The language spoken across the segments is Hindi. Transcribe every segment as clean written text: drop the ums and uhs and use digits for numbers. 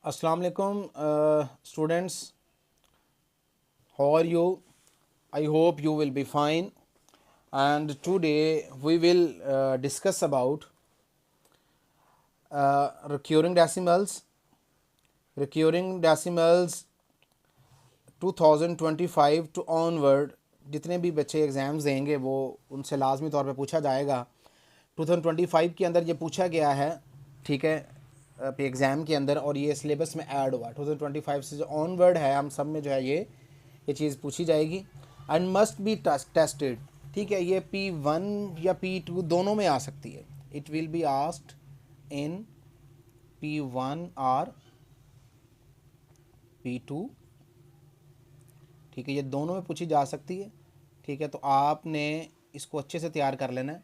Assalamu alaikum, students. How are you? I hope you will be fine. And today we will discuss about recurring decimals. Recurring decimals 2025 to onward जितने भी बच्चे एग्ज़ाम्स देंगे वो उनसे लाजमी तौर पे पूछा जाएगा। 2025 के अंदर ये पूछा गया है, ठीक है, एग्ज़ाम के अंदर, और ये सिलेबस में ऐड हुआ। 2025 से जो ऑनवर्ड है हम सब में जो है ये चीज़ पूछी जाएगी एंड मस्ट बी टेस्टेड। ठीक है, ये P1 या P2 दोनों में आ सकती है। It will be asked in P1 और P2। ठीक है, ये दोनों में पूछी जा सकती है। ठीक है, तो आपने इसको अच्छे से तैयार कर लेना है।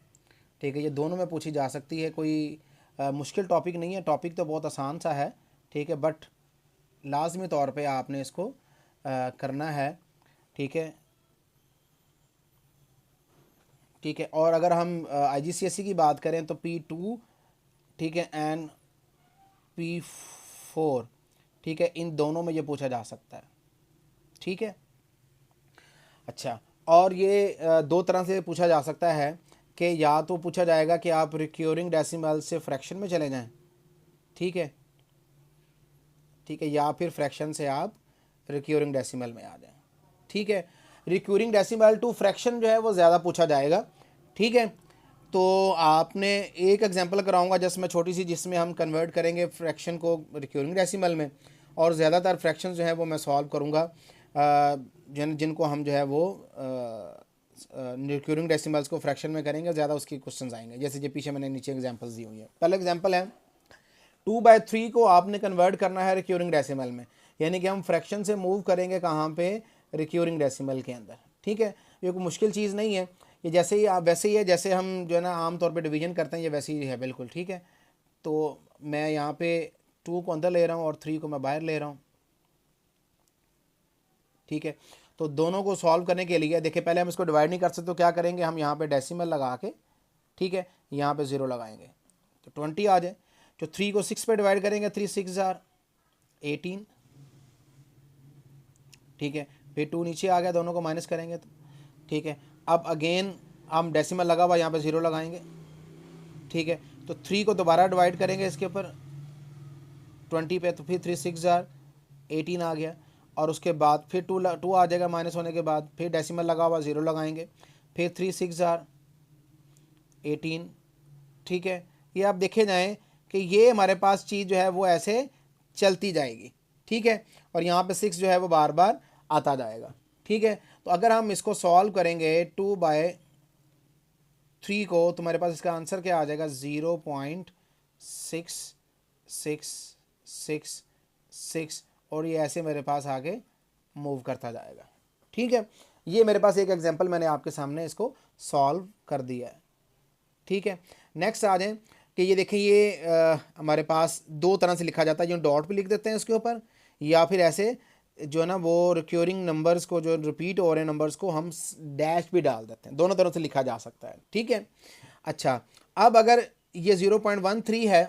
ठीक है, ये दोनों में पूछी जा सकती है। कोई मुश्किल टॉपिक नहीं है, टॉपिक तो बहुत आसान सा है। ठीक है, बट लाजमी तौर पे आपने इसको करना है। ठीक है, ठीक है। और अगर हम IGCSE की बात करें तो P2, ठीक है, एंड P4, ठीक है, इन दोनों में ये पूछा जा सकता है। ठीक है, अच्छा। और ये दो तरह से पूछा जा सकता है कि या तो पूछा जाएगा कि आप रिक्योरिंग डेसिमल से फ्रैक्शन में चले जाएं, ठीक है, ठीक है, या फिर फ्रैक्शन से आप रिक्योरिंग डेसिमल में आ जाएं। ठीक है, रिक्योरिंग डेसिमल टू फ्रैक्शन जो है वो ज़्यादा पूछा जाएगा। ठीक है, तो आपने एक एग्जांपल कराऊंगा जिसमें छोटी सी, जिसमें हम कन्वर्ट करेंगे फ्रैक्शन को रिक्योरिंग डेसिमल में, और ज़्यादातर फ्रैक्शन जो है वो मैं सॉल्व करूंगा जिनको हम जो है वो रिक्योरिंग डेसिमल्स को फ्रैक्शन में करेंगे, ज़्यादा उसके क्वेश्चंस आएंगे। जैसे जो पीछे मैंने नीचे एग्जांपल्स दी हुई है। पहला एग्जांपल है 2/3 को आपने कन्वर्ट करना है रिक्योरिंग डेसिमल में, यानी कि हम फ्रैक्शन से मूव करेंगे कहाँ पे, रिक्योरिंग डेसिमल के अंदर। ठीक है, ये कोई मुश्किल चीज़ नहीं है, ये जैसे ही आप वैसे ही है जैसे हम जो है ना आम तौर पे डिवीजन करते हैं, ये वैसे ही है बिल्कुल। ठीक है, तो मैं यहाँ पे 2 को अंदर ले रहा हूँ और 3 को मैं बाहर ले रहा हूँ। ठीक है, तो दोनों को सॉल्व करने के लिए देखिए, पहले हम इसको डिवाइड नहीं कर सकते, तो क्या करेंगे, हम यहाँ पे डेसिमल लगा के, ठीक है, यहाँ पे 0 लगाएंगे तो 20 आ जाए। जो 3 को 6 पे डिवाइड करेंगे, 3 6 जार 18। ठीक है, फिर 2 नीचे आ गया, दोनों को माइनस करेंगे तो ठीक है। अब अगेन हम डेसिमल लगा हुआ यहाँ पे 0 लगाएंगे। ठीक है, तो 3 को दोबारा डिवाइड करेंगे इसके ऊपर 20 पे, तो फिर 3 6 जार 18 आ गया। और उसके बाद फिर 2 आ जाएगा माइनस होने के बाद, फिर डेसिमल लगा हुआ 0 लगाएंगे, फिर 3 6 जार 18। ठीक है, ये आप देखे जाएं कि ये हमारे पास चीज़ जो है वो ऐसे चलती जाएगी। ठीक है, और यहाँ पे 6 जो है वो बार बार आता जाएगा। ठीक है, तो अगर हम इसको सॉल्व करेंगे 2/3 को, तो हमारे पास इसका आंसर क्या आ जाएगा, 0.6666, और ये ऐसे मेरे पास आगे मूव करता जाएगा। ठीक है, ये मेरे पास एक एग्जांपल मैंने आपके सामने इसको सॉल्व कर दिया है। ठीक है, नेक्स्ट आ जाएं कि ये देखें, ये हमारे पास दो तरह से लिखा जाता है, जो डॉट भी लिख देते हैं इसके ऊपर, या फिर ऐसे जो है ना वो रिक्योरिंग नंबर्स को, जो रिपीट हो रहे नंबर्स को, हम डैश भी डाल देते हैं। दोनों तरह से लिखा जा सकता है। ठीक है, अच्छा, अब अगर ये 0.13 है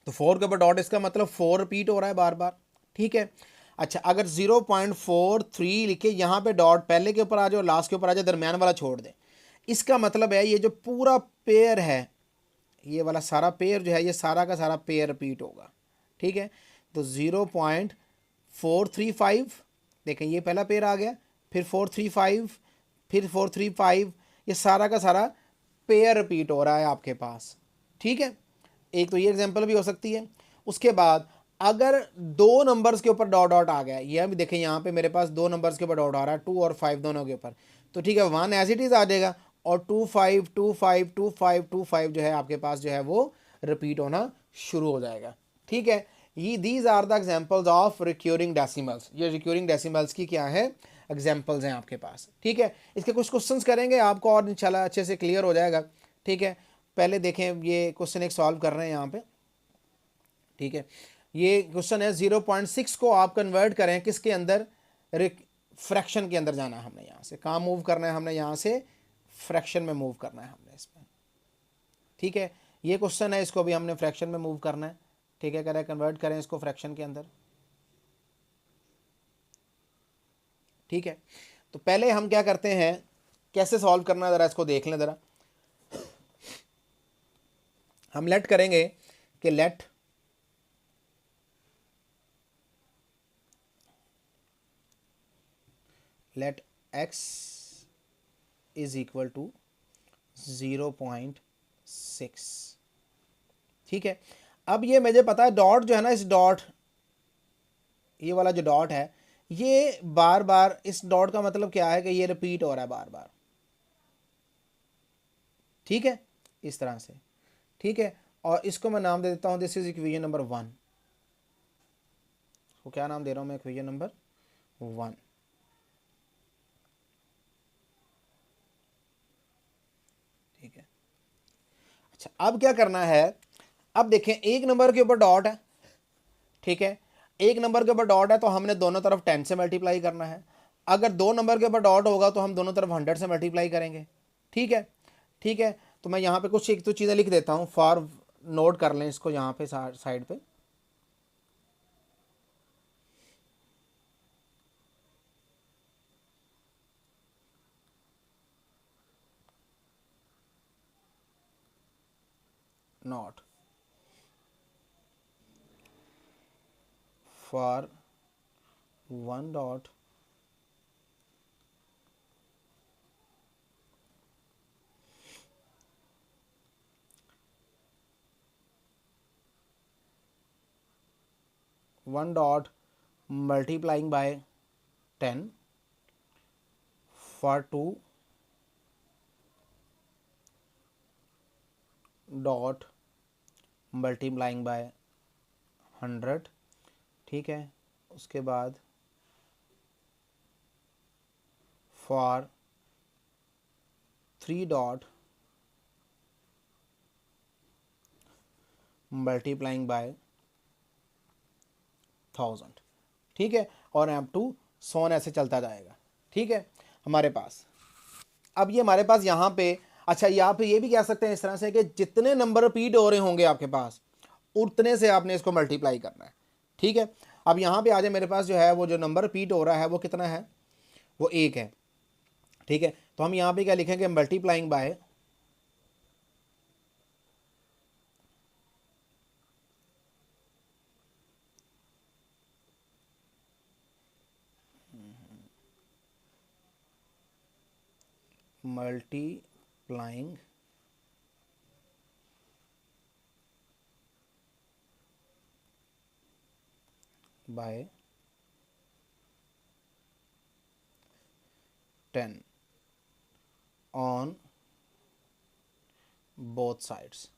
तो 4 के ऊपर डॉट, इसका मतलब 4 रिपीट हो रहा है बार बार। ठीक है, अच्छा, अगर 0.43 लिखे, यहाँ पे डॉट पहले के ऊपर आ जाए और लास्ट के ऊपर आ जाए, दरमियान वाला छोड़ दें, इसका मतलब है ये जो पूरा पेयर है, ये वाला सारा पेयर जो है, ये सारा का सारा पेयर रिपीट होगा। ठीक है, तो 0.435, देखें ये पहला पेयर आ गया, फिर 435, फिर 435, ये सारा का सारा पेयर रिपीट हो रहा है आपके पास। ठीक है, एक तो ये एग्जांपल भी हो सकती है। उसके बाद अगर दो नंबर्स के ऊपर डॉट डॉट आ गया, ये अभी देखें यहाँ पे मेरे पास दो नंबर्स के ऊपर डॉट आ रहा है, 2 और 5 दोनों के ऊपर, तो ठीक है, 1 एज इट इज़ आ जाएगा, और 2 5 2 5 2 5 2 5 जो है आपके पास जो है वो रिपीट होना शुरू हो जाएगा। ठीक है, ये these are the examples of recurring decimals. ये रिक्योरिंग डेसिमल्स की क्या है, एग्जाम्पल्स हैं आपके पास। ठीक है, इसके कुछ क्वेश्चंस करेंगे आपको और इंशाल्लाह अच्छे से क्लियर हो जाएगा। ठीक है, पहले देखें, ये क्वेश्चन एक सॉल्व कर रहे हैं यहाँ पे। ठीक है, ये क्वेश्चन है 0.6 को आप कन्वर्ट करें किसके अंदर, फ्रैक्शन के अंदर जाना है हमने, यहाँ से कहाँ मूव करना है, हमने यहाँ से फ्रैक्शन में मूव करना है हमने इसमें। ठीक है, ये क्वेश्चन है, इसको भी हमने फ्रैक्शन में मूव करना है। ठीक है, करें कन्वर्ट करें इसको फ्रैक्शन के अंदर। ठीक है, तो पहले हम क्या करते हैं, कैसे सॉल्व करना है ज़रा इसको देख लें ज़रा। हम लेट करेंगे कि let x is equal to 0.6। ठीक है, अब ये मुझे पता है डॉट जो है ना, इस डॉट, ये वाला जो डॉट है, ये बार बार, इस डॉट का मतलब क्या है कि ये रिपीट हो रहा है बार बार। ठीक है, इस तरह से। ठीक है, और इसको मैं नाम दे देता हूं, दिस इज इक्वेशन नंबर 1। तो क्या नाम दे रहा हूं मैं, इक्वेशन नंबर 1। ठीक है, अच्छा अब क्या करना है, अब देखें एक नंबर के ऊपर डॉट है। ठीक है, एक नंबर के ऊपर डॉट है तो हमने दोनों तरफ 10 से मल्टीप्लाई करना है। अगर दो नंबर के ऊपर डॉट होगा तो हम दोनों तरफ 100 से मल्टीप्लाई करेंगे। ठीक है, ठीक है, तो मैं यहाँ पे कुछ एक तो चीज़ें लिख देता हूँ, फॉर नोट कर लें इसको यहाँ पे साइड पे। Not for 1 dot one dot multiplying by 10 for 2 dot multiplying by 100। ठीक है, उसके बाद फॉर 3 डॉट मल्टीप्लाइंग बाय 1000। ठीक है, और अप टू सोन ऐसे चलता जाएगा। ठीक है, हमारे पास अब ये हमारे पास यहाँ पे, अच्छा यहाँ पे ये भी कह सकते हैं इस तरह से कि जितने नंबर रिपीट हो रहे होंगे आपके पास, उतने से आपने इसको मल्टीप्लाई करना है। ठीक है, अब यहाँ पे आ जाए, मेरे पास जो है वो जो नंबर रिपीट हो रहा है वो कितना है, वो 1 है। ठीक है, तो हम यहाँ पे क्या लिखेंगे, multiplying by multiplying by 10 on both sides.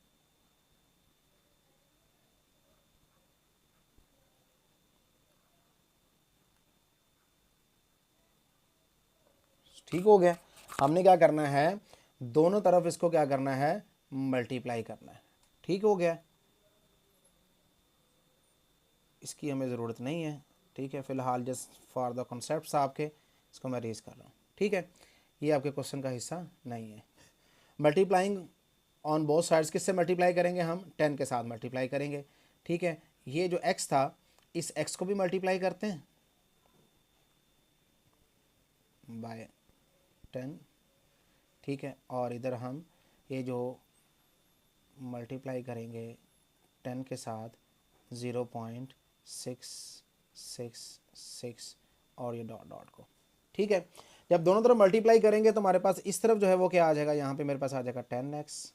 ठीक हो गया, हमने क्या करना है, दोनों तरफ इसको क्या करना है, मल्टीप्लाई करना है। ठीक हो गया, इसकी हमें ज़रूरत नहीं है। ठीक है, फ़िलहाल जस्ट फॉर द कॉन्सेप्ट आपके इसको मैं रेज कर रहा हूँ। ठीक है, ये आपके क्वेश्चन का हिस्सा नहीं है। मल्टीप्लाइंग ऑन बोथ साइड्स किससे मल्टीप्लाई करेंगे, हम 10 के साथ मल्टीप्लाई करेंगे। ठीक है, ये जो x था, इस x को भी मल्टीप्लाई करते हैं बाय 10। ठीक है, और इधर हम ये जो मल्टीप्लाई करेंगे 10 के साथ 0.666 और ये डॉट डॉट को। ठीक है, जब दोनों तरफ मल्टीप्लाई करेंगे तो हमारे पास इस तरफ जो है वो क्या आ जाएगा, यहाँ पे मेरे पास आ जाएगा 10x।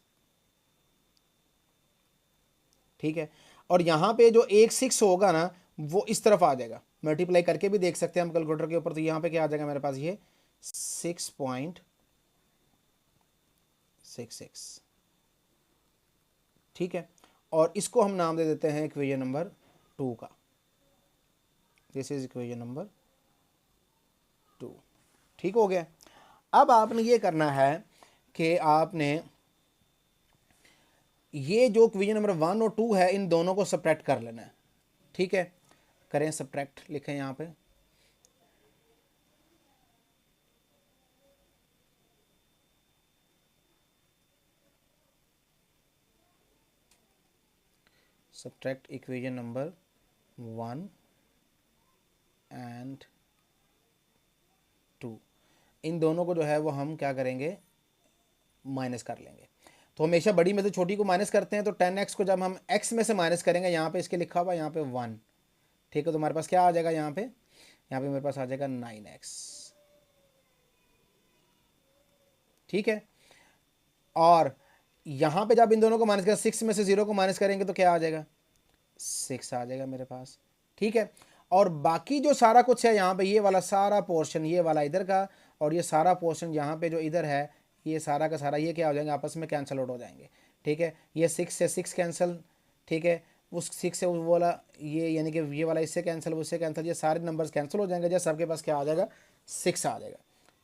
ठीक है, और यहाँ पे जो 6 होगा ना, वो इस तरफ आ जाएगा, मल्टीप्लाई करके भी देख सकते हैं हम कैलकुलेटर के ऊपर। तो यहाँ पे क्या आ जाएगा मेरे पास, ये 6.66। ठीक है, और इसको हम नाम दे देते हैं इक्वेशन नंबर 2 का। This is equation number 2। ठीक हो गया, अब आपने ये करना है कि आपने ये जो इक्वेशन नंबर 1 और 2 है, इन दोनों को सब्ट्रैक्ट कर लेना है। ठीक है, करें सब्ट्रैक्ट, लिखें यहाँ पे सब्ट्रैक्ट इक्वेशन नंबर 1 एंड 2, इन दोनों को जो है वो हम क्या करेंगे, माइनस कर लेंगे। तो हमेशा बड़ी में से छोटी को माइनस करते हैं, तो 10x को जब हम x में से माइनस करेंगे, यहाँ पे इसके लिखा हुआ यहाँ पे 1, ठीक है, तो हमारे पास क्या आ जाएगा यहाँ पे मेरे पास आ जाएगा 9x, ठीक है। और यहाँ पे जब इन दोनों को माइनस करें, 6 में से 0 को माइनस करेंगे तो क्या आ जाएगा, 6 आ जाएगा मेरे पास, ठीक है। और बाकी जो सारा कुछ है यहाँ पे, ये वाला सारा पोर्शन, ये वाला इधर का और ये सारा पोर्शन यहाँ पे जो इधर है, ये सारा का सारा ये क्या हो जाएंगे, आपस में कैंसिल आउट हो जाएंगे, ठीक है। ये 6 से 6 कैंसिल, ठीक है, उस 6 से वो वाला ये, यानी कि ये वाला इससे कैंसिल, उससे कैंसिल, ये सारे नंबर्स कैंसिल हो जाएंगे, जब सबके पास क्या आ जाएगा, 6 आ जाएगा,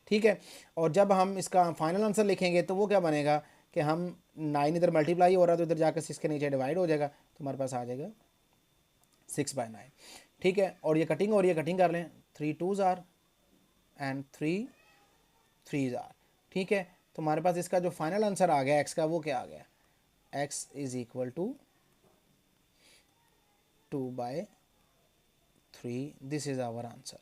ठीक है। और जब हम इसका फाइनल आंसर लिखेंगे तो वो क्या बनेगा कि हम 9 इधर मल्टीप्लाई हो रहा है तो इधर जाकर 6 के नीचे डिवाइड हो जाएगा, तो हमारे पास आ जाएगा 6/9, ठीक है। और ये कटिंग और ये कटिंग कर लें, 3 2s are and 3 3s are, ठीक है। तो हमारे पास इसका जो फाइनल आंसर आ गया x का, वो क्या आ गया, x is equal to 2/3, this is our answer,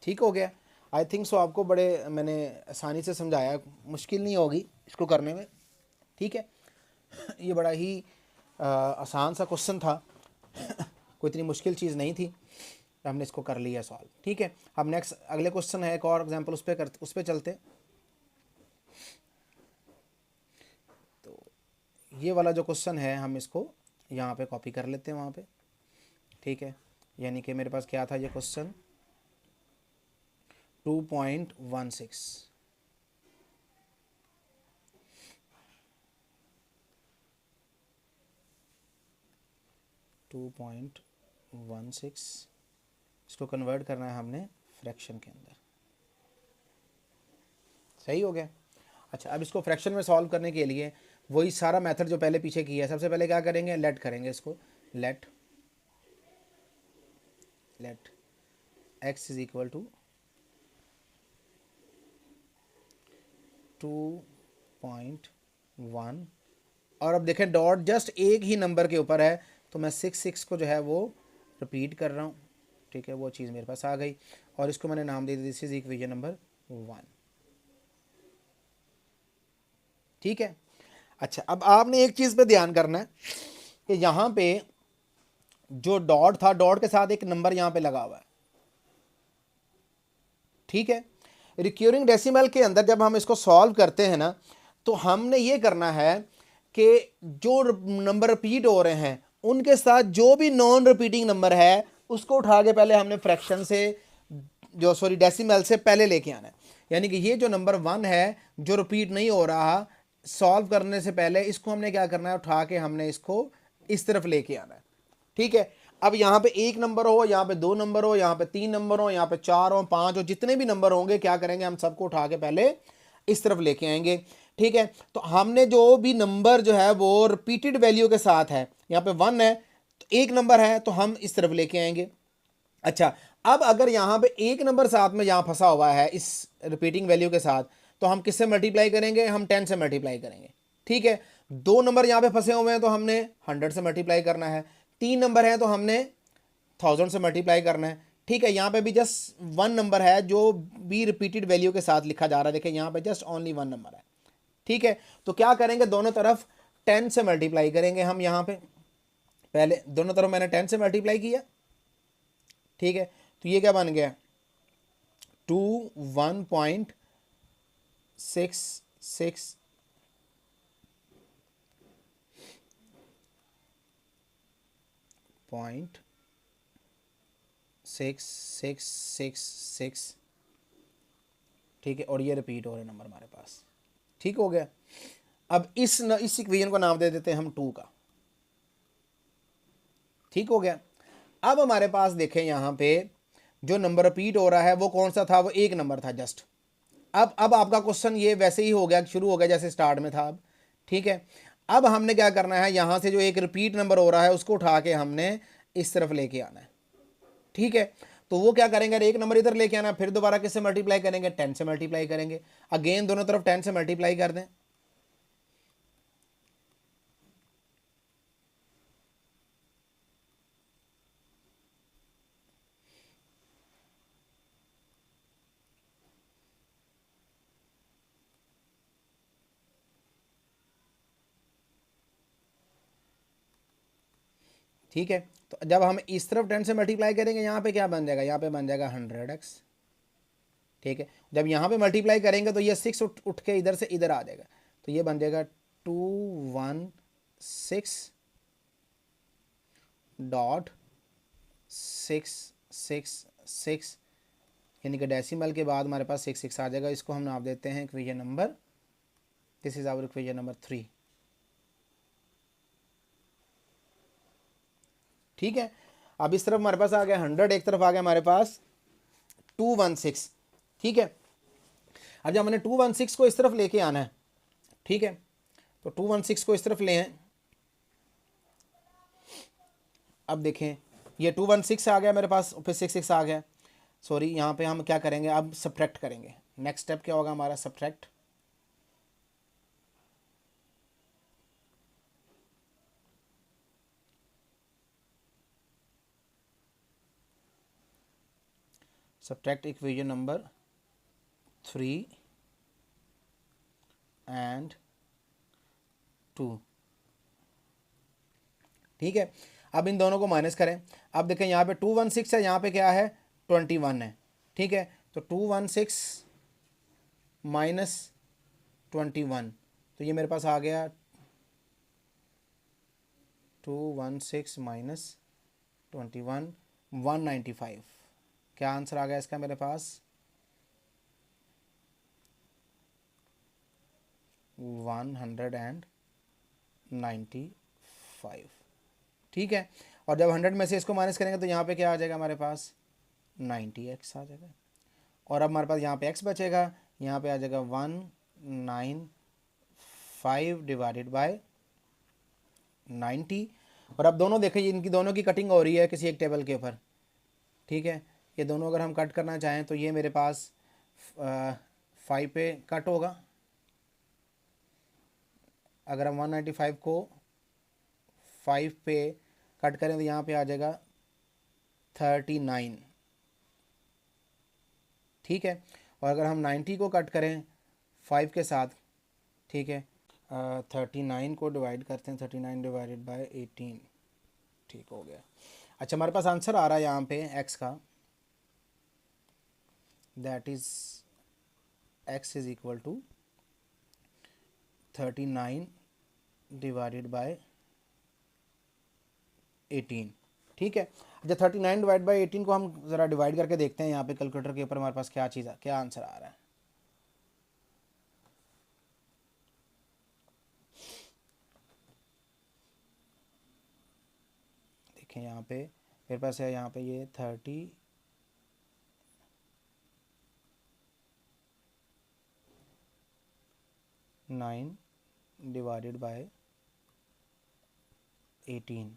ठीक हो गया। आई थिंक सो आपको बड़े मैंने आसानी से समझाया, मुश्किल नहीं होगी इसको करने में, ठीक है। ये बड़ा ही आसान सा क्वेश्चन था कोई इतनी मुश्किल चीज़ नहीं थी, हमने इसको कर लिया सॉल्व, ठीक है। अब नेक्स्ट अगले क्वेश्चन है एक और एग्जांपल, उस पर चलते। तो ये वाला जो क्वेश्चन है हम इसको यहाँ पे कॉपी कर लेते हैं वहाँ पे, ठीक है। यानी कि मेरे पास क्या था ये क्वेश्चन 2.16, इसको कन्वर्ट करना है हमने फ्रैक्शन के अंदर, सही हो गया। अच्छा, अब इसको फ्रैक्शन में सॉल्व करने के लिए वही सारा मेथड जो पहले पीछे किया है, सबसे पहले क्या करेंगे, लेट करेंगे इसको, let x is equal to 2.1, और अब देखें डॉट जस्ट एक ही नंबर के ऊपर है, तो मैं 6 को जो है वो रिपीट कर रहा हूँ, ठीक है, वो चीज़ मेरे पास आ गई। और इसको मैंने नाम दे दिया, दिस इज इक्वेशन नंबर 1, ठीक है। अच्छा, अब आपने एक चीज़ पे ध्यान करना है कि यहाँ पे जो डॉट था, डॉट के साथ एक नंबर यहाँ पे लगा हुआ है, ठीक है। रिक्यूरिंग डेसिमल के अंदर जब हम इसको सॉल्व करते हैं ना, तो हमने ये करना है कि जो नंबर रिपीट हो रहे हैं उनके साथ जो भी नॉन रिपीटिंग नंबर है उसको उठा के पहले हमने फ्रैक्शन से, जो सॉरी डेसिमल से पहले लेके आना है। यानी कि ये जो नंबर 1 है जो रिपीट नहीं हो रहा, सॉल्व करने से पहले इसको हमने क्या करना है, उठा के हमने इसको इस तरफ लेके आना है, ठीक है। अब यहाँ पे 1 नंबर हो, यहाँ पे 2 नंबर हो, यहाँ पे 3 नंबर हो, यहाँ पे 4 हो, 5 हो, जितने भी नंबर होंगे क्या करेंगे, हम सबको उठा के पहले इस तरफ लेके आएंगे, ठीक है। तो हमने जो भी नंबर जो है वो रिपीटेड वैल्यू के साथ है, यहाँ पे 1 है तो 1 नंबर है तो हम इस तरफ लेके आएंगे। अच्छा, अब अगर यहाँ पे 1 नंबर साथ में यहाँ फंसा हुआ है इस रिपीटिंग वैल्यू के साथ, तो हम किससे मल्टीप्लाई करेंगे, हम 10 से मल्टीप्लाई करेंगे, ठीक है। 2 नंबर यहाँ पे फंसे हुए हैं तो हमने 100 से मल्टीप्लाई करना है, 3 नंबर है तो हमने 1000 से मल्टीप्लाई करना है, ठीक है। यहाँ पे भी जस्ट 1 नंबर है जो भी रिपीटेड वैल्यू के साथ लिखा जा रहा है, देखिए यहाँ पे जस्ट ओनली 1 नंबर है, ठीक है। तो क्या करेंगे, दोनों तरफ 10 से मल्टीप्लाई करेंगे हम, यहाँ पे पहले दोनों तरफ मैंने 10 से मल्टीप्लाई किया, ठीक है। तो ये क्या बन गया 1.66 .6666, ठीक है। और ये रिपीट हो रहे नंबर हमारे पास, ठीक हो गया। अब इस इक्वेशन को नाम दे देते हैं हम 2 का, ठीक हो गया। अब हमारे पास देखें यहाँ पे जो नंबर रिपीट हो रहा है वो कौन सा था, वो 1 नंबर था जस्ट। अब आपका क्वेश्चन ये वैसे ही हो गया, शुरू हो गया जैसे स्टार्ट में था अब, ठीक है। अब हमने क्या करना है, यहाँ से जो एक रिपीट नंबर हो रहा है उसको उठा के हमने इस तरफ लेके आना है, ठीक है। तो वो क्या करेंगे, 1 नंबर इधर लेके आना, फिर दोबारा किससे मल्टीप्लाई करेंगे, 10 से मल्टीप्लाई करेंगे, अगेन दोनों तरफ 10 से मल्टीप्लाई कर दें, ठीक है, तो जब हम इस तरफ 10 से मल्टीप्लाई करेंगे यहाँ पे क्या बन जाएगा, यहाँ पे बन जाएगा 100x। ठीक है, जब यहाँ पे मल्टीप्लाई करेंगे तो ये 6 उठ के इधर से इधर आ जाएगा, तो ये बन जाएगा 216.666, यानी कि डेसिमल के बाद हमारे पास 6 आ जाएगा। इसको हम नाम देते हैं equation number, this is our equation number 3। ठीक है, अब इस तरफ हमारे पास आ गया 100, एक तरफ आ गया हमारे पास 216। ठीक है, अब जब हमने 216 को इस तरफ लेके आना है, ठीक है, तो 216 को इस तरफ ले आए। अब देखें ये 216 आ गया मेरे पास, फिर 66 आ गया, सॉरी यहाँ पे हम क्या करेंगे, अब सब्ट्रैक्ट करेंगे। नेक्स्ट स्टेप क्या होगा हमारा, subtract. Subtract equation number 3 and 2। ठीक है, अब इन दोनों को माइनस करें। अब देखें यहाँ पे 216 है, यहाँ पे क्या है 21 है। ठीक है, तो 216 माइनस 21, तो ये मेरे पास आ गया 216 माइनस 21 195। क्या आंसर आ गया इसका मेरे पास, 195। ठीक है, और जब 100 में से इसको माइनस करेंगे तो यहाँ पे क्या आ जाएगा हमारे पास 90x आ जाएगा, और अब हमारे पास यहाँ पे x बचेगा, यहाँ पे आ जाएगा 195 डिवाइडेड बाय 90। और अब दोनों देखें, इनकी दोनों की कटिंग हो रही है किसी एक टेबल के ऊपर। ठीक है, ये दोनों अगर हम कट करना चाहें तो ये मेरे पास 5 पे कट होगा। अगर हम 195 को 5 पे कट करें तो यहाँ पे आ जाएगा 39। ठीक है, और अगर हम 90 को कट करें 5 के साथ, ठीक है, 39 को डिवाइड करते हैं, 39 डिवाइडेड बाय 18। ठीक हो गया। अच्छा, हमारे पास आंसर आ रहा है यहाँ पे x का, that is x is equal to 39 divided by 18। ठीक है, जब 39 डिवाइड बाय 18 को हम ज़रा डिवाइड करके देखते हैं यहाँ पे कैलकुलेटर के ऊपर हमारे पास क्या चीज़ क्या आंसर आ रहा है। देखें यहाँ पे मेरे पास है, यहाँ पे ये 39 डिवाइडेड बाय 18,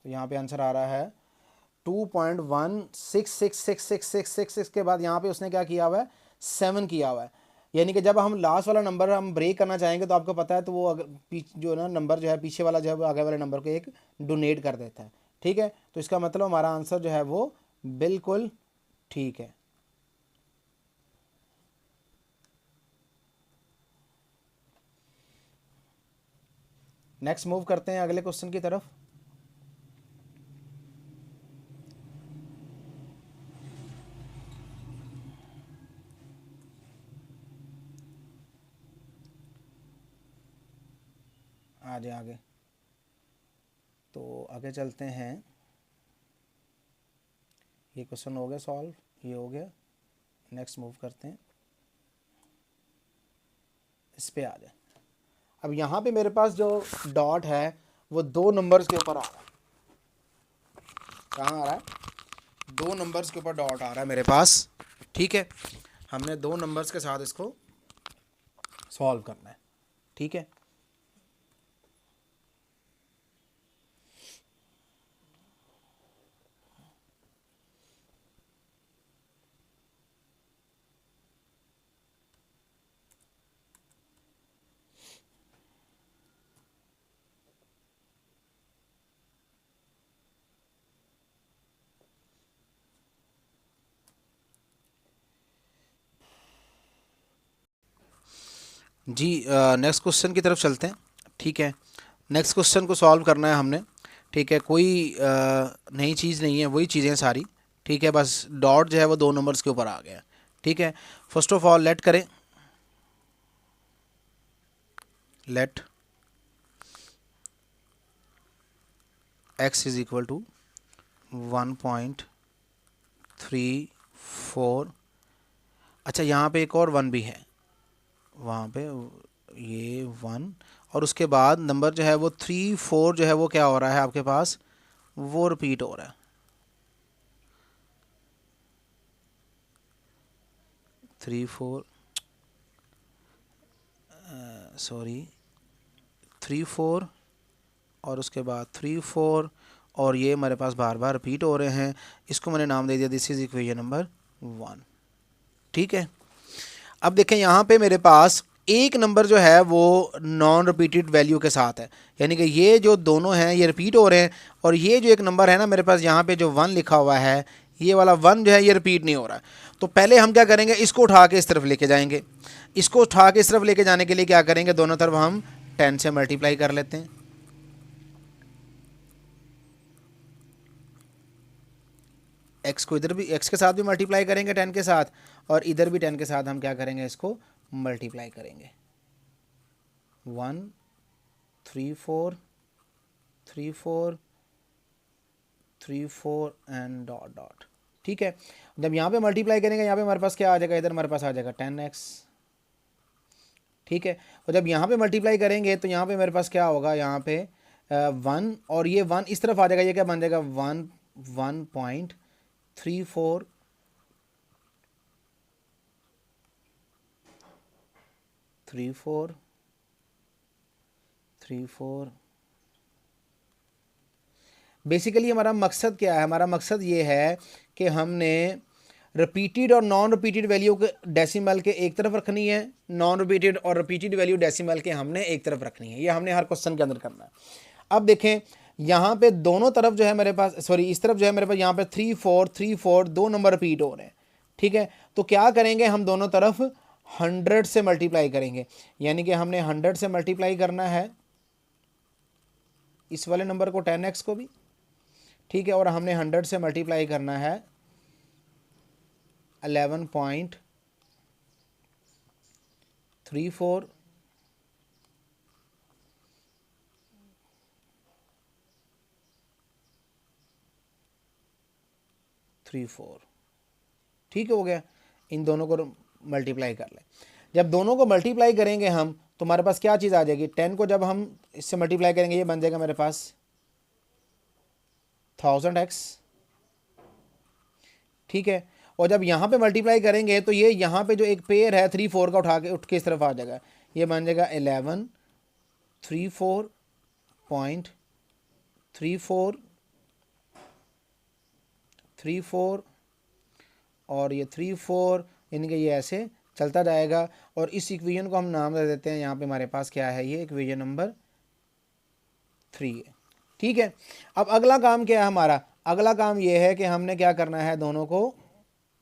तो यहाँ पे आंसर आ रहा है 2.1666666 के बाद यहाँ पे उसने क्या किया हुआ है 7 किया हुआ है, यानी कि जब हम लास्ट वाला नंबर हम ब्रेक करना चाहेंगे तो आपको पता है, तो वो जो ना नंबर जो है पीछे वाला जो है आगे वाले नंबर को एक डोनेट कर देता है। ठीक है, तो इसका मतलब हमारा आंसर जो है वो बिल्कुल ठीक है। नेक्स्ट मूव करते हैं अगले क्वेश्चन की तरफ। आ जाए आगे, तो आगे चलते हैं। ये क्वेश्चन हो गया सॉल्व, ये हो गया। नेक्स्ट मूव करते हैं, इस पे आ जाए। अब यहाँ पे मेरे पास जो डॉट है वो 2 नंबर्स के ऊपर आ रहा है। कहाँ आ रहा है, 2 नंबर्स के ऊपर डॉट आ रहा है मेरे पास। ठीक है, हमने 2 नंबर्स के साथ इसको सॉल्व करना है। ठीक है, जी नेक्स्ट क्वेश्चन की तरफ चलते हैं। ठीक है, नेक्स्ट क्वेश्चन को सॉल्व करना है हमने, ठीक है। कोई नई चीज़ नहीं है, वही चीज़ें सारी, ठीक है। बस डॉट जो है वो 2 नंबर्स के ऊपर आ गया, ठीक है। फर्स्ट ऑफ ऑल लेट करें, let x is equal to 1.34। अच्छा, यहाँ पे एक और 1 भी है, वहाँ पे ये 1, और उसके बाद नंबर जो है वो 3 4 जो है वो क्या हो रहा है आपके पास, वो रिपीट हो रहा है। 3 4 सॉरी 3 4 और उसके बाद 3 4, और ये हमारे पास बार बार रिपीट हो रहे हैं। इसको मैंने नाम दे दिया, दिस इज इक्वेशन नंबर 1, ठीक है। अब देखें यहाँ पे मेरे पास एक नंबर जो है वो नॉन रिपीटेड वैल्यू के साथ है, यानी कि ये जो दोनों हैं ये रिपीट हो रहे हैं, और ये जो एक नंबर है ना मेरे पास यहाँ पे जो 1 लिखा हुआ है, ये वाला 1 जो है ये रिपीट नहीं हो रहा है। तो पहले हम क्या करेंगे, इसको उठा के इस तरफ लेके जाएंगे। इसको उठा के इस तरफ लेके जाने के लिए क्या करेंगे, दोनों तरफ हम 10 से मल्टीप्लाई कर लेते हैं। एक्स को इधर भी एक्स के साथ भी मल्टीप्लाई करेंगे 10 के साथ, और इधर भी 10 के साथ हम क्या करेंगे, इसको मल्टीप्लाई करेंगे। 1 3 4 3 4 3 4 एंड डॉट डॉट, ठीक है। जब यहाँ पे मल्टीप्लाई करेंगे, यहाँ पे हमारे पास क्या आ जाएगा, इधर हमारे पास आ जाएगा 10x, ठीक है। और जब यहाँ पे मल्टीप्लाई करेंगे तो यहाँ पे मेरे पास क्या होगा, यहाँ पे 1, और ये 1 इस तरफ आ जाएगा, ये क्या बन जाएगा 1.34 3 4 3 4। बेसिकली हमारा मकसद क्या है, हमारा मकसद ये है कि हमने रिपीटेड और नॉन रिपीटेड वैल्यू के डेसिमल के एक तरफ रखनी है, नॉन रिपीटेड और रिपीटेड वैल्यू डेसिमल के हमने एक तरफ रखनी है। ये हमने हर क्वेश्चन के अंदर करना है। अब देखें यहाँ पे दोनों तरफ जो है मेरे पास, सॉरी इस तरफ जो है मेरे पास, यहाँ पे 3 4 3 4 दो नंबर रिपीट हो रहे हैं, ठीक है। तो क्या करेंगे, हम दोनों तरफ 100 से मल्टीप्लाई करेंगे, यानी कि हमने 100 से मल्टीप्लाई करना है इस वाले नंबर को 10x को भी, ठीक है। और हमने 100 से मल्टीप्लाई करना है 11.34 34, ठीक हो गया। इन दोनों को मल्टीप्लाई कर लें। जब दोनों को मल्टीप्लाई करेंगे हम, तो हमारे पास क्या चीज़ आ जाएगी, 10 को जब हम इससे मल्टीप्लाई करेंगे, ये बन जाएगा मेरे पास 1000x, ठीक है। और जब यहाँ पे मल्टीप्लाई करेंगे तो ये यहाँ पे जो एक पेयर है 3 4 का उठ के इस तरफ आ जाएगा, ये बन जाएगा 1134.34 और ये 3 4, यानी कि ये ऐसे चलता जाएगा। और इस इक्वेशन को हम नाम दे देते हैं, यहाँ पे हमारे पास क्या है, ये इक्वेशन नंबर 3 है, ठीक है। अब अगला काम क्या है हमारा, अगला काम ये है कि हमने क्या करना है, दोनों को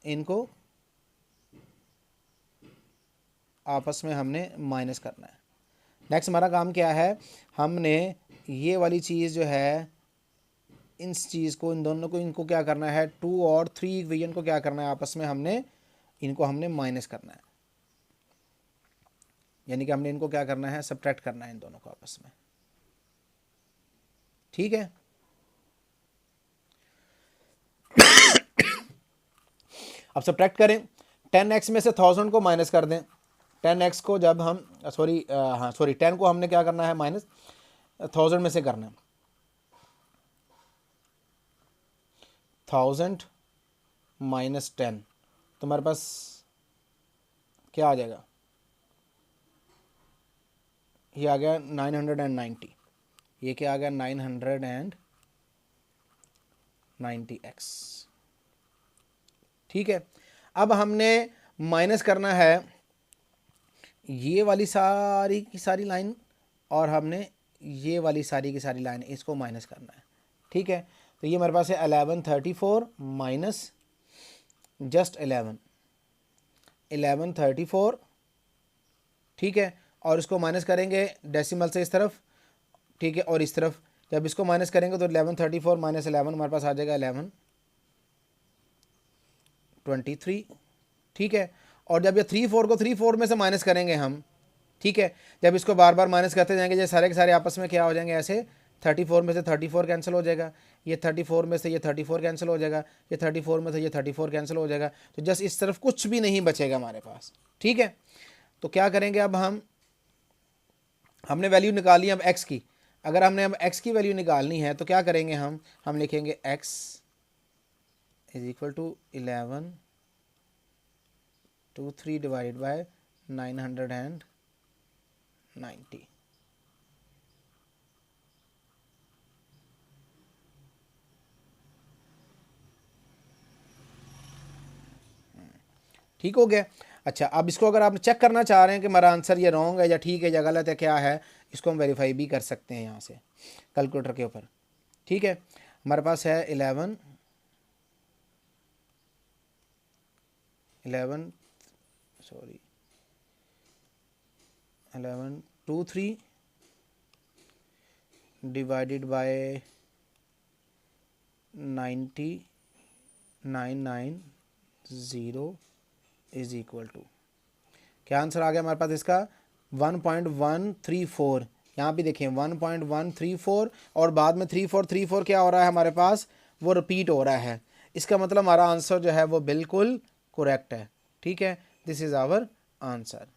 इनको आपस में हमने माइनस करना है। नेक्स्ट हमारा काम क्या है, हमने ये वाली चीज़ जो है, इन चीज़ को, इन दोनों को, इनको क्या करना है, 2 और 3 इक्वेशन को क्या करना है, आपस में हमने इनको हमने माइनस करना है, यानी कि हमने इनको क्या करना है, सब्ट्रैक्ट करना है इन दोनों को आपस में, ठीक है। अब सब्ट्रैक्ट करें, 10x में से 1000 को माइनस कर दें। 10x को जब हम सॉरी 10 को हमने क्या करना है, माइनस 1000 में से करना है। 1000 माइनस 10, तो हमारे पास क्या आ जाएगा, ये आ गया 990, ये क्या आ गया 990x, ठीक है। अब हमने माइनस करना है ये वाली सारी की सारी लाइन, और हमने ये वाली सारी की सारी लाइन, इसको माइनस करना है, ठीक है। तो ये हमारे पास है 1134 माइनस जस्ट 1134, ठीक है। और इसको माइनस करेंगे डेसिमल से इस तरफ, ठीक है, और इस तरफ जब इसको माइनस करेंगे तो 1134 माइनस 11 हमारे पास आ जाएगा 1123, ठीक है। और जब ये 3 4 को 3 4 में से माइनस करेंगे हम, ठीक है, जब इसको बार बार माइनस करते जाएंगे ये सारे के सारे आपस में क्या हो जाएंगे, ऐसे 34 में से 34 कैंसिल हो जाएगा, ये 34 में से ये 34 कैंसिल हो जाएगा, ये 34 में से ये 34 कैंसिल हो जाएगा, तो जस्ट इस तरफ कुछ भी नहीं बचेगा हमारे पास, ठीक है। तो क्या करेंगे अब हमने वैल्यू निकाली अब x की, अगर हमने अब x की वैल्यू निकालनी है तो क्या करेंगे, हम लिखेंगे x is equal to 1123 divide by 990, ठीक हो गया। अच्छा, अब इसको अगर आप चेक करना चाह रहे हैं कि हमारा आंसर ये रॉन्ग है या ठीक है या गलत है क्या है, इसको हम वेरीफाई भी कर सकते हैं यहाँ से कैलकुलेटर के ऊपर, ठीक है। हमारे पास है 11 1123 divided by 990 is equal to, क्या आंसर आ गया हमारे पास इसका 1.134। यहाँ भी देखें 1.134 और बाद में 3434 क्या हो रहा है हमारे पास, वो रिपीट हो रहा है, इसका मतलब हमारा आंसर जो है वो बिल्कुल करेक्ट है, ठीक है। दिस इज आवर आंसर,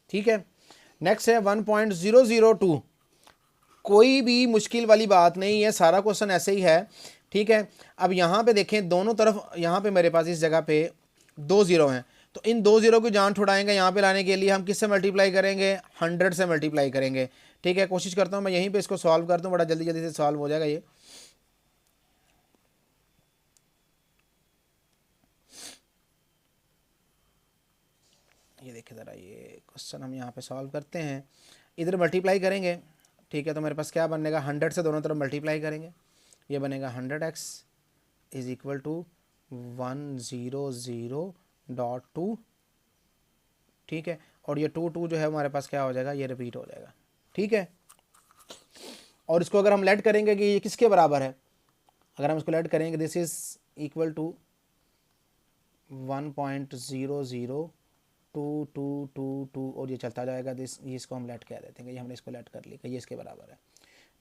ठीक है। नेक्स्ट है 1.002, कोई भी मुश्किल वाली बात नहीं है, सारा क्वेश्चन ऐसे ही है, ठीक है। अब यहाँ पे देखें दोनों तरफ, यहाँ पे मेरे पास इस जगह पे 2 0 हैं, तो इन 2 0 की जान छुड़ाएंगे यहाँ पे लाने के लिए हम किससे मल्टीप्लाई करेंगे, 100 से मल्टीप्लाई करेंगे, ठीक है। कोशिश करता हूँ मैं यहीं पे इसको सॉल्व कर दूँ, बड़ा जल्दी जल्दी से सॉल्व हो जाएगा ये देखें ज़रा, ये क्वेश्चन हम यहाँ पे सॉल्व करते हैं, इधर मल्टीप्लाई करेंगे, ठीक है। तो मेरे पास क्या बनेगा, 100 से दोनों तरफ मल्टीप्लाई करेंगे, ये बनेगा 100x इज इक्वल टू 100.2, ठीक है। और ये 2 जो है हमारे पास क्या हो जाएगा, ये रिपीट हो जाएगा, ठीक है। और इसको अगर हम लेट करेंगे कि ये किसके बराबर है, अगर हम इसको लेट करेंगे दिस इज इक्वल टू 1.00222 और ये चलता जाएगा, दिस ये इसको हम लेट कह देते हैं, ये हमने इसको लेट कर लिया, ये इसके बराबर है,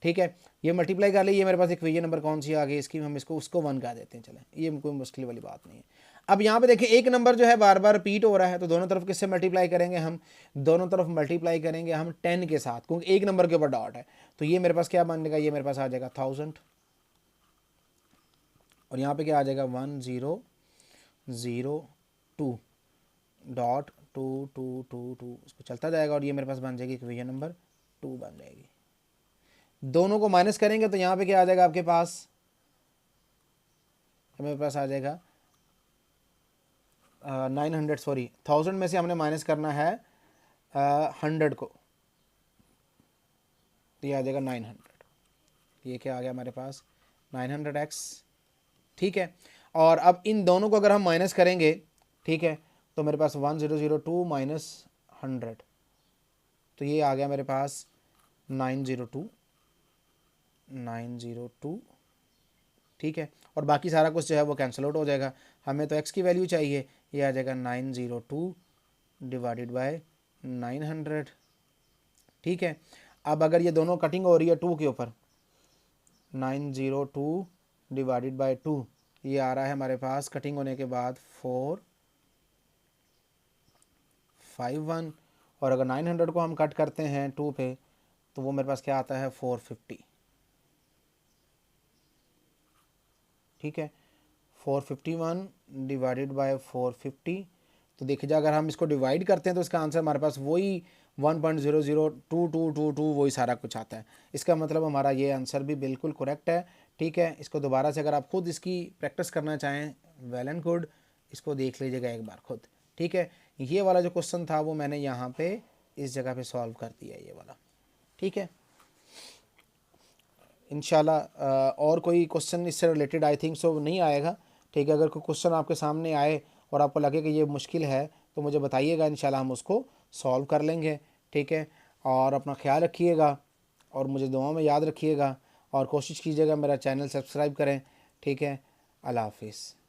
ठीक है। ये मल्टीप्लाई कर ली, ये मेरे पास इक्वेशन नंबर कौन सी आ गई इसकी, हम उसको 1 कह देते हैं, चलें, ये कोई मुश्किल वाली बात नहीं है। अब यहाँ पे देखें एक नंबर जो है बार बार रिपीट हो रहा है, तो दोनों तरफ किससे मल्टीप्लाई करेंगे, हम दोनों तरफ मल्टीप्लाई करेंगे हम 10 के साथ, क्योंकि एक नंबर के ऊपर डॉट है, तो ये मेरे पास क्या बनेगा, ये मेरे पास आ जाएगा 1000 और यहाँ पे क्या आ जाएगा 1002.222 इसको चलता जाएगा और ये मेरे पास बन जाएगी इक्वेशन नंबर 2 बन जाएगी। दोनों को माइनस करेंगे तो यहाँ पे क्या आ जाएगा आपके पास, मेरे पास आ जाएगा 900, सॉरी 1000 में से हमने माइनस करना है 100 को, तो ये आ जाएगा 900, ये क्या आ गया हमारे पास 900x, ठीक है। और अब इन दोनों को अगर हम माइनस करेंगे, ठीक है, तो मेरे पास 1002 माइनस 100, तो ये आ गया मेरे पास 902, ठीक है। और बाकी सारा कुछ जो है वो कैंसिल आउट हो जाएगा, हमें तो x की वैल्यू चाहिए, ये आ जाएगा 902 डिवाइडेड बाय 900, ठीक है। अब अगर ये दोनों कटिंग हो रही है 2 के ऊपर, 902 डिवाइडेड बाय 2 ये आ रहा है हमारे पास कटिंग होने के बाद 451, और अगर 900 को हम कट करते हैं 2 पे तो वो मेरे पास क्या आता है 450, ठीक है। 451 डिवाइडेड बाय 450, तो देखिए जाए अगर हम इसको डिवाइड करते हैं तो इसका आंसर हमारे पास वही 1.002222 वही सारा कुछ आता है, इसका मतलब हमारा ये आंसर भी बिल्कुल करेक्ट है, ठीक है। इसको दोबारा से अगर आप खुद इसकी प्रैक्टिस करना चाहें वेल एंड गुड, इसको देख लीजिएगा एक बार खुद, ठीक है। ये वाला जो क्वेश्चन था वो मैंने यहाँ पे इस जगह पे सॉल्व कर दिया ये वाला, ठीक है। इंशाल्लाह और कोई क्वेश्चन इससे रिलेटेड आई थिंक सो नहीं आएगा, ठीक है। अगर कोई क्वेश्चन आपके सामने आए और आपको लगे कि ये मुश्किल है तो मुझे बताइएगा, इंशाल्लाह हम उसको सॉल्व कर लेंगे। ठीक है, और अपना ख्याल रखिएगा और मुझे दुआओं में याद रखिएगा और कोशिश कीजिएगा मेरा चैनल सब्सक्राइब करें। ठीक है, अल्लाह हाफिज़।